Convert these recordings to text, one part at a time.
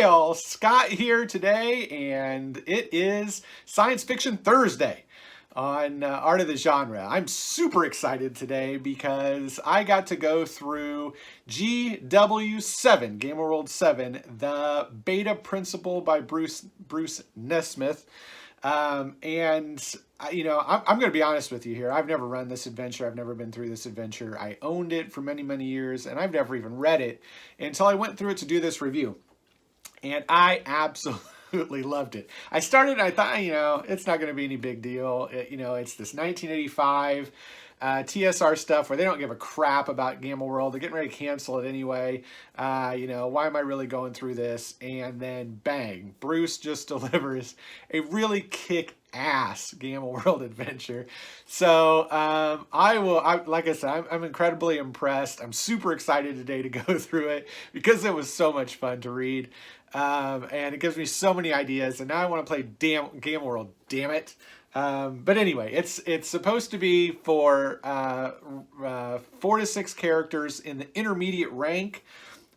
y'all, Scott here today, and it is Science Fiction Thursday on Art of the Genre. I'm super excited today because I got to go through GW7, Game World 7, the Beta Principle by Bruce Nesmith. I'm going to be honest with you here. I've never run this adventure. I've never been through this adventure. I owned it for many, many years, and I've never even read it until I went through it to do this review. And I absolutely loved it. I started, I thought, it's not going to be any big deal. It's this 1985 TSR stuff where they don't give a crap about Gamma World. They're getting ready to cancel it anyway. Why am I really going through this? And then bang, Bruce just delivers a really kick-ass Gamma World adventure. So like I said, I'm incredibly impressed. I'm super excited today to go through it because it was so much fun to read. And it gives me so many ideas, and now I want to play Gamma World, damn it. But anyway, it's supposed to be for 4 to 6 characters in the intermediate rank.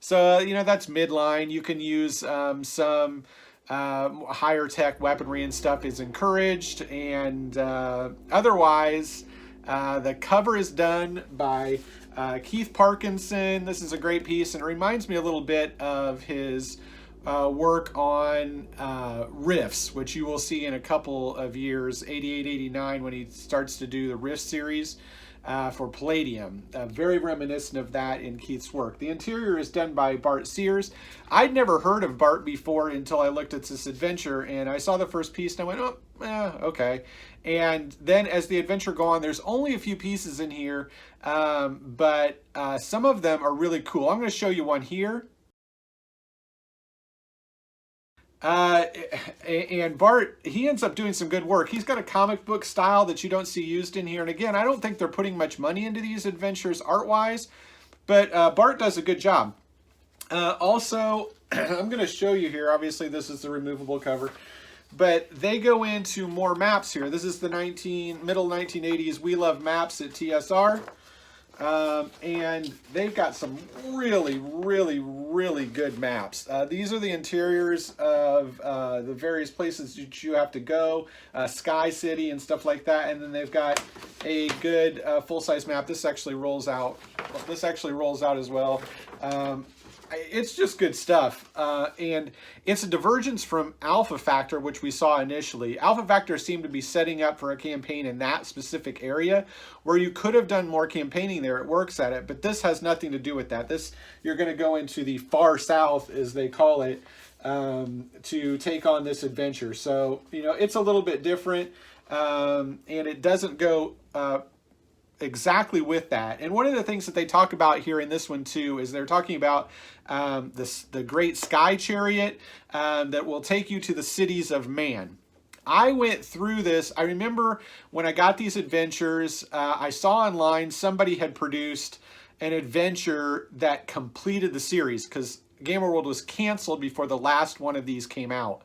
So, that's midline. You can use some higher tech weaponry and stuff is encouraged. And otherwise, the cover is done by Keith Parkinson. This is a great piece, and it reminds me a little bit of his work on Rifts, which you will see in a couple of years, 88, 89, when he starts to do the Rift series for Palladium. Very reminiscent of that in Keith's work. The interior is done by Bart Sears. I'd never heard of Bart before until I looked at this adventure, and I saw the first piece and I went, okay. And then as the adventure goes on, there's only a few pieces in here, but some of them are really cool. I'm going to show you one here. And Bart, he ends up doing some good work. He's got a comic book style that you don't see used in here. And again, I don't think they're putting much money into these adventures art-wise, but Bart does a good job. Also, I'm going to show you here. Obviously, this is the removable cover, but they go into more maps here. This is the middle 1980s We Love Maps at TSR. And they've got some really, really, really good maps. These are the interiors of the various places that you have to go, Sky City and stuff like that. And then they've got a good full-size map. This actually rolls out. This actually rolls out as well. It's just good stuff. And it's a divergence from Alpha Factor, which we saw initially. Alpha Factor seemed to be setting up for a campaign in that specific area where you could have done more campaigning there. It works at it, but this has nothing to do with that. You're going to go into the far south, as they call it, to take on this adventure. So, it's a little bit different, and it doesn't go exactly with that. And one of the things that they talk about here in this one too is they're talking about the great sky chariot that will take you to the cities of man. I went through this. I remember when I got these adventures, I saw online somebody had produced an adventure that completed the series because Gamer World was canceled before the last one of these came out.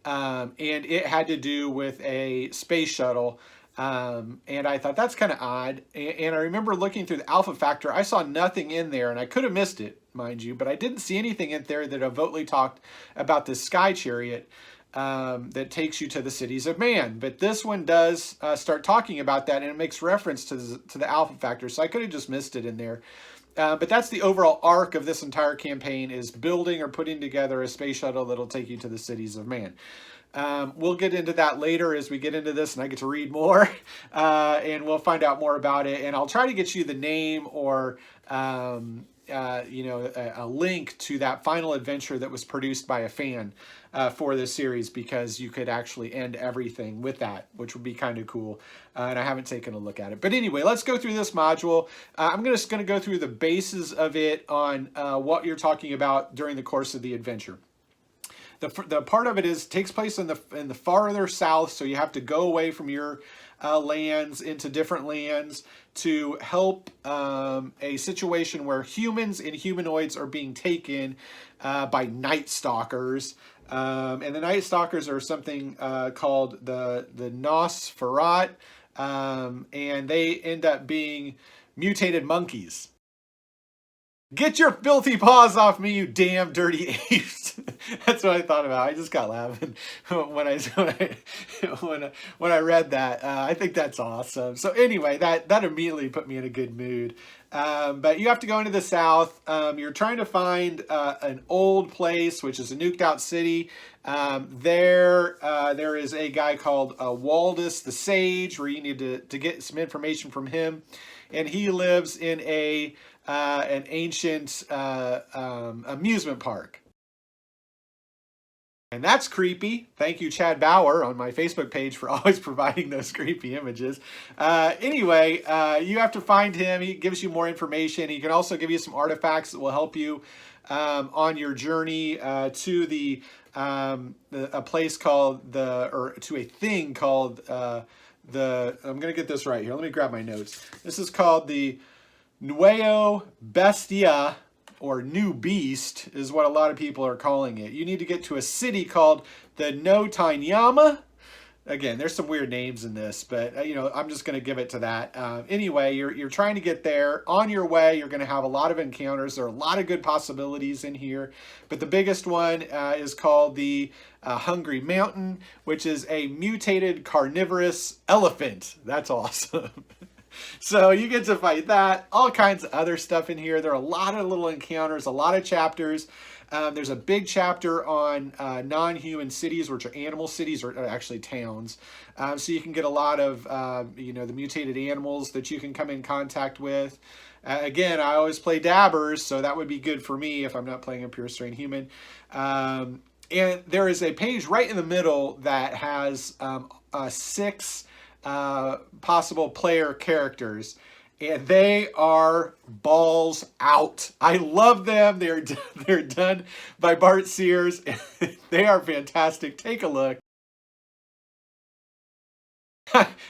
And it had to do with a space shuttle. And I thought that's kind of odd. And I remember looking through the Alpha Factor. I saw nothing in there, and I could have missed it, mind you, but I didn't see anything in there that overtly talked about this sky chariot that takes you to the cities of man. But this one does start talking about that, and it makes reference to the Alpha Factor, so I could have just missed it in there. But that's the overall arc of this entire campaign, is building or putting together a space shuttle that'll take you to the cities of man. We'll get into that later as we get into this and I get to read more, and we'll find out more about it. And I'll try to get you the name or, a link to that final adventure that was produced by a fan for this series, because you could actually end everything with that, which would be kind of cool. And I haven't taken a look at it. But anyway, let's go through this module. I'm just going to go through the bases of it on what you're talking about during the course of the adventure. The part of it takes place in the farther south, so you have to go away from your lands into different lands to help a situation where humans and humanoids are being taken by Night Stalkers. And the Night Stalkers are something called the Nosferat, and they end up being mutated monkeys. Get your filthy paws off me, you damn dirty apes. That's what I thought about. I just got laughing when I read that. I think that's awesome. So anyway, that immediately put me in a good mood. But you have to go into the south. You're trying to find an old place, which is a nuked out city. There is a guy called Waldus the Sage, where you need to get some information from him. And he lives in an ancient amusement park. And that's creepy. Thank you, Chad Bauer, on my Facebook page for always providing those creepy images. Anyway, you have to find him. He gives you more information. He can also give you some artifacts that will help you on your journey to a place called to a thing called I'm going to get this right here. Let me grab my notes. This is called the Nuevo Bestia, or New Beast, is what a lot of people are calling it. You need to get to a city called the Notanyama. Again, there's some weird names in this, but I'm just going to give it to that. Anyway, you're trying to get there. On your way, you're going to have a lot of encounters. There are a lot of good possibilities in here, but the biggest one is called the Hungry Mountain, which is a mutated carnivorous elephant. That's awesome. So you get to fight that, all kinds of other stuff in here. There are a lot of little encounters, a lot of chapters. There's a big chapter on non-human cities, which are animal cities, or actually towns. So you can get a lot of, the mutated animals that you can come in contact with. Again, I always play dabbers, so that would be good for me if I'm not playing a pure strain human. And there is a page right in the middle that has 6 possible player characters, and they are balls out. I love them. They're done by Bart Sears. They are fantastic. Take a look. I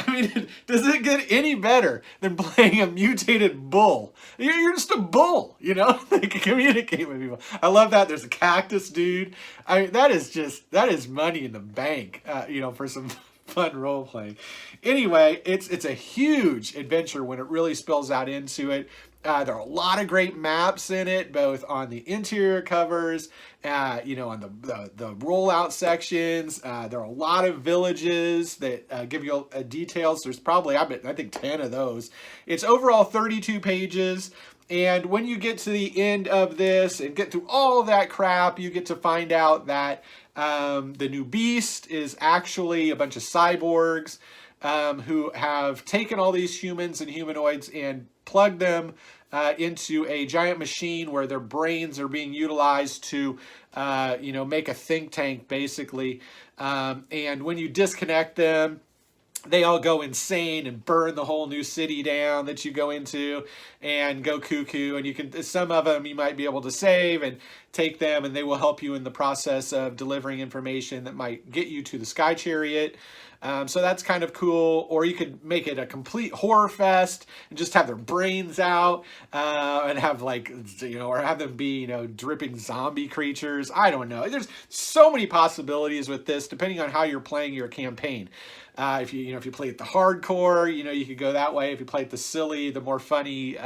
mean, does it get any better than playing a mutated bull? You're just a bull, They can communicate with people. I love that. There's a cactus dude. I mean, that is money in the bank, for some fun role playing. Anyway, it's a huge adventure when it really spills out into it. There are a lot of great maps in it, both on the interior covers, on the rollout sections. There are a lot of villages that give you details. There's probably, I think, 10 of those. It's overall 32 pages. And when you get to the end of this and get through all that crap, you get to find out that the new beast is actually a bunch of cyborgs who have taken all these humans and humanoids and plugged them into a giant machine where their brains are being utilized to, make a think tank, basically. And when you disconnect them, they all go insane and burn the whole new city down that you go into and go cuckoo. And some of them you might be able to save and take them, and they will help you in the process of delivering information that might get you to the Sky Chariot. So that's kind of cool. Or you could make it a complete horror fest and just have their brains out and have or have them be, dripping zombie creatures. I don't know. There's so many possibilities with this, depending on how you're playing your campaign. If you play it the hardcore, you could go that way. If you play it the silly, the more funny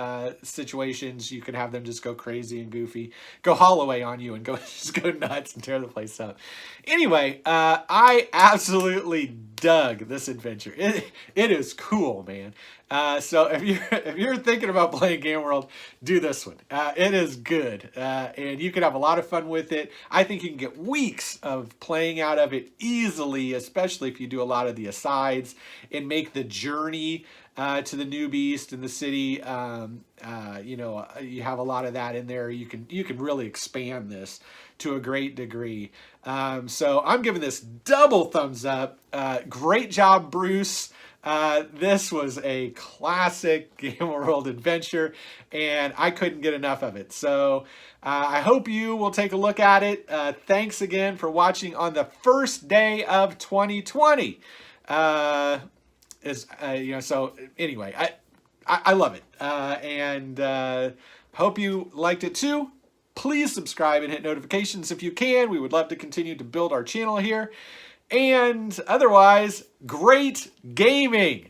situations, you can have them just go crazy and goofy, go Holloway on you and just go nuts and tear the place up. Anyway, I absolutely dug this adventure. It is cool, man. So if you're thinking about playing Game World, do this one. It is good, and you can have a lot of fun with it. I think you can get weeks of playing out of it easily, especially if you do a lot of the asides and make the journey to the new beast in the city. You have a lot of that in there. You can really expand this to a great degree. So I'm giving this double thumbs up. Great job, Bruce. This was a classic Game World adventure, and I couldn't get enough of it. So I hope you will take a look at it. Thanks again for watching on the first day of 2020. So anyway, I love it, and hope you liked it too. Please subscribe and hit notifications if you can. We would love to continue to build our channel here. And otherwise, great gaming!